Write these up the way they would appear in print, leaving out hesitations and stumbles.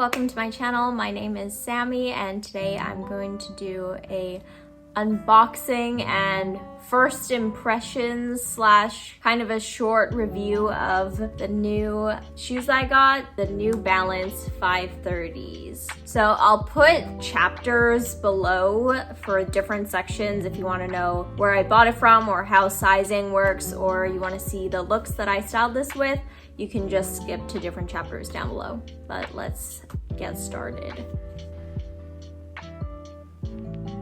welcome to my channel. My name is Sammy and today I'm going to do a unboxing and first impressions slash kind of a short review of the new shoes I got, the New Balance 530s. So I'll put chapters below for different sections if you want to know where I bought it from or how sizing works, or you want to see the looks that I styled this with. You can just skip to different chapters down below, but let's get started.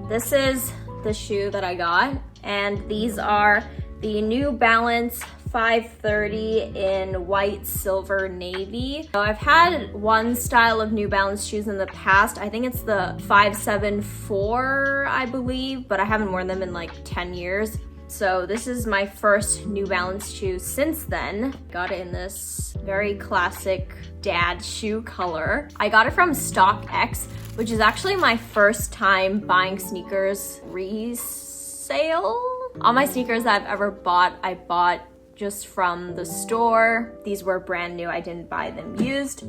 This is the shoe that I got, and these are the New Balance 530 in white, silver, navy. So I've had one style of New Balance shoes in the past. I think it's the 574, I believe, but I haven't worn them in like 10 years. So this is my first New Balance shoe since then. Got it in this very classic dad shoe color. I got it from StockX, which is actually my first time buying sneakers resale. All my sneakers that I've ever bought, I bought just from the store. These were brand new. I didn't buy them used,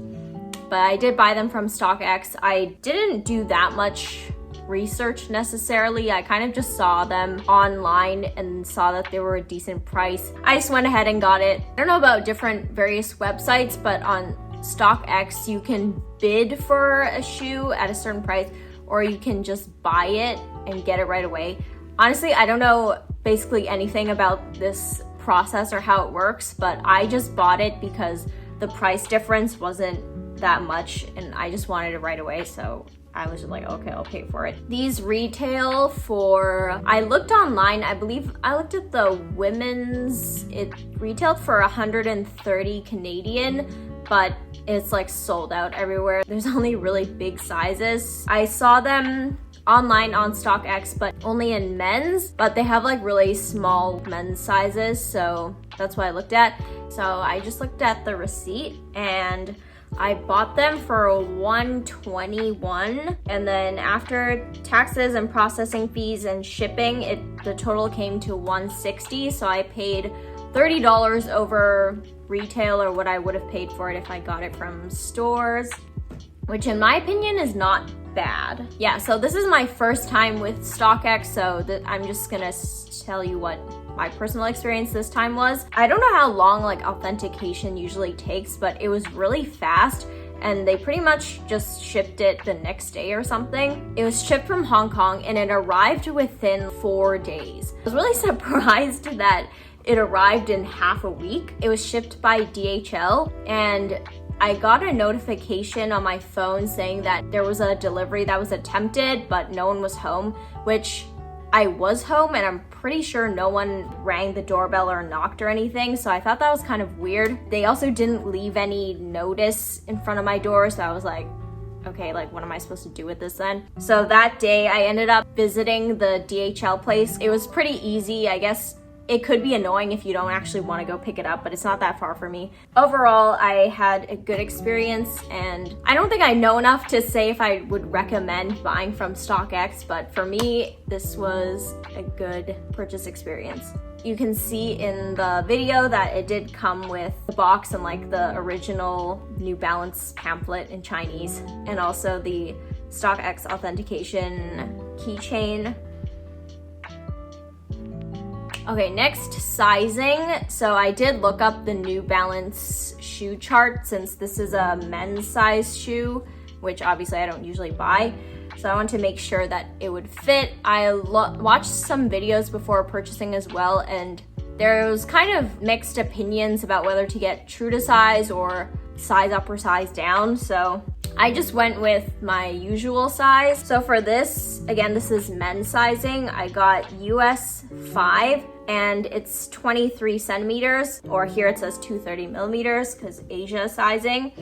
but I did buy them from StockX. I didn't do that much research necessarily. I kind of just saw them online and saw that they were a decent price. I just went ahead and got it. I don't know about different various websites, but on StockX you can bid for a shoe at a certain price, or you can just buy it and get it right away. Honestly, I don't know basically anything about this process or how it works, but I just bought it because the price difference wasn't that much and I just wanted it right away, so I was just like, okay, I'll pay for it. These retail for, I looked online, I believe I looked at the women's, it retailed for 130 Canadian, but it's like sold out everywhere. There's only really big sizes. I saw them online on StockX, but only in men's, but they have like really small men's sizes, so that's what I looked at. So I just looked at the receipt and I bought them for $121, and then after taxes and processing fees and shipping, the total came to $160. So I paid $30 over retail, or what I would have paid for it if I got it from stores, which in my opinion is not bad. Yeah, so this is my first time with StockX, so I'm just gonna tell you what my personal experience this time was. I don't know how long like authentication usually takes, but it was really fast and they pretty much just shipped it the next day or something. It was shipped from Hong Kong and it arrived within 4 days. I was really surprised that it arrived in half a week. It was shipped by DHL and I got a notification on my phone saying that there was a delivery that was attempted, but no one was home, which I was home and I'm pretty sure no one rang the doorbell or knocked or anything, so I thought that was kind of weird. They also didn't leave any notice in front of my door, so I was like, okay, like what am I supposed to do with this then? So that day I ended up visiting the DHL place. It was pretty easy. I guess it could be annoying if you don't actually want to go pick it up, but it's not that far for me. Overall, I had a good experience, and I don't think I know enough to say if I would recommend buying from StockX, but for me, this was a good purchase experience. You can see in the video that it did come with the box and like the original New Balance pamphlet in Chinese, and also the StockX authentication keychain. Okay, next, sizing. So I did look up the New Balance shoe chart since this is a men's size shoe, which obviously I don't usually buy. So I wanted to make sure that it would fit. I watched some videos before purchasing as well, and there was kind of mixed opinions about whether to get true to size or size up or size down. So I just went with my usual size. So for this, again, this is men's sizing. I got US 5 and it's 23 centimeters, or here it says 230 millimeters because Asia sizing.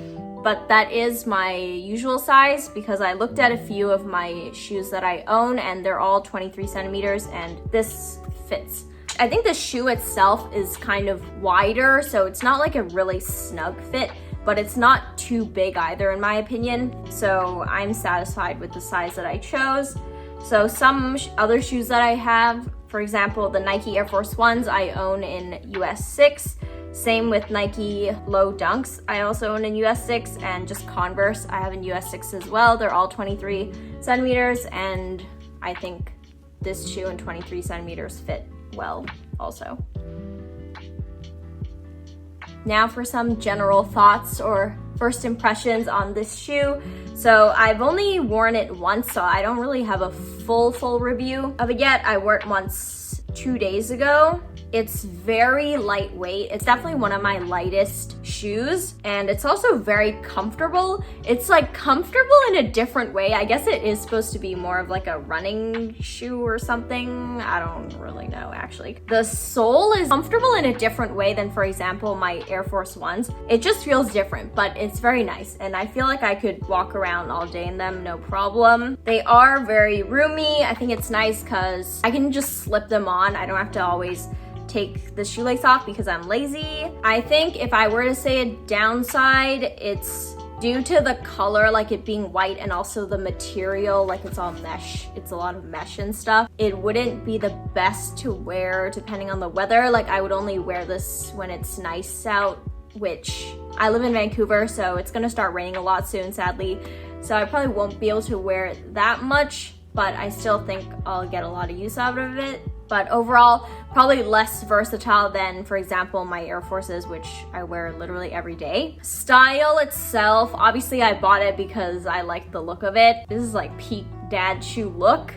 But that is my usual size because I looked at a few of my shoes that I own and they're all 23 centimeters and this fits. I think the shoe itself is kind of wider, so it's not like a really snug fit, but it's not too big either in my opinion. So I'm satisfied with the size that I chose. So some other shoes that I have, for example, the Nike Air Force Ones I own in US 6. Same with Nike low dunks. I also own a US 6, and just Converse, I have a US 6 as well. They're all 23 centimeters, and I think this shoe in 23 centimeters fit well also. Now for some general thoughts or first impressions on this shoe. So I've only worn it once, so I don't really have a full review of it yet. I wore it once 2 days ago. It's very lightweight. It's definitely one of my lightest shoes, and it's also very comfortable. It's like comfortable in a different way. I guess it is supposed to be more of like a running shoe or something. I don't really know actually. The sole is comfortable in a different way than, for example, my Air Force Ones. It just feels different, but it's very nice, and I feel like I could walk around all day in them, no problem. They are very roomy. I think it's nice because I can just slip them on. I don't have to always take the shoelace off because I'm lazy. I think if I were to say a downside, it's due to the color, like it being white, and also the material, like it's all mesh. It's a lot of mesh and stuff. It wouldn't be the best to wear depending on the weather. Like I would only wear this when it's nice out, which I live in Vancouver, so it's gonna start raining a lot soon, sadly. So I probably won't be able to wear it that much, but I still think I'll get a lot of use out of it. But overall, probably less versatile than, for example, my Air Forces, which I wear literally every day. Style itself, obviously I bought it because I like the look of it. This is like peak dad shoe look,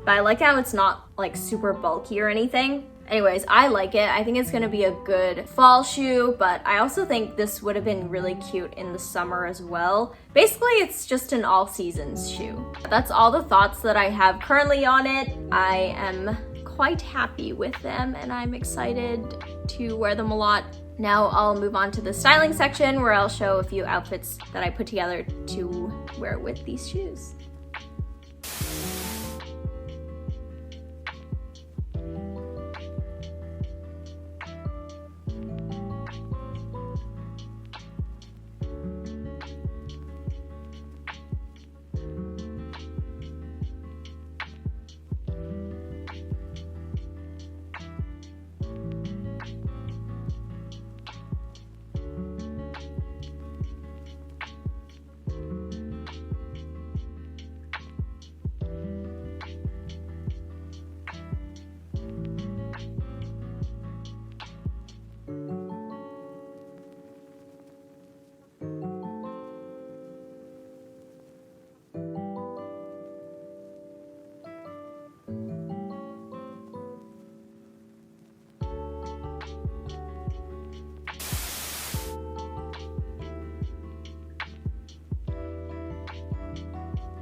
but I like how it's not like super bulky or anything. Anyways, I like it. I think it's gonna be a good fall shoe, but I also think this would have been really cute in the summer as well. Basically, it's just an all seasons shoe. That's all the thoughts that I have currently on it. I am quite happy with them, and I'm excited to wear them a lot. Now I'll move on to the styling section where I'll show a few outfits that I put together to wear with these shoes.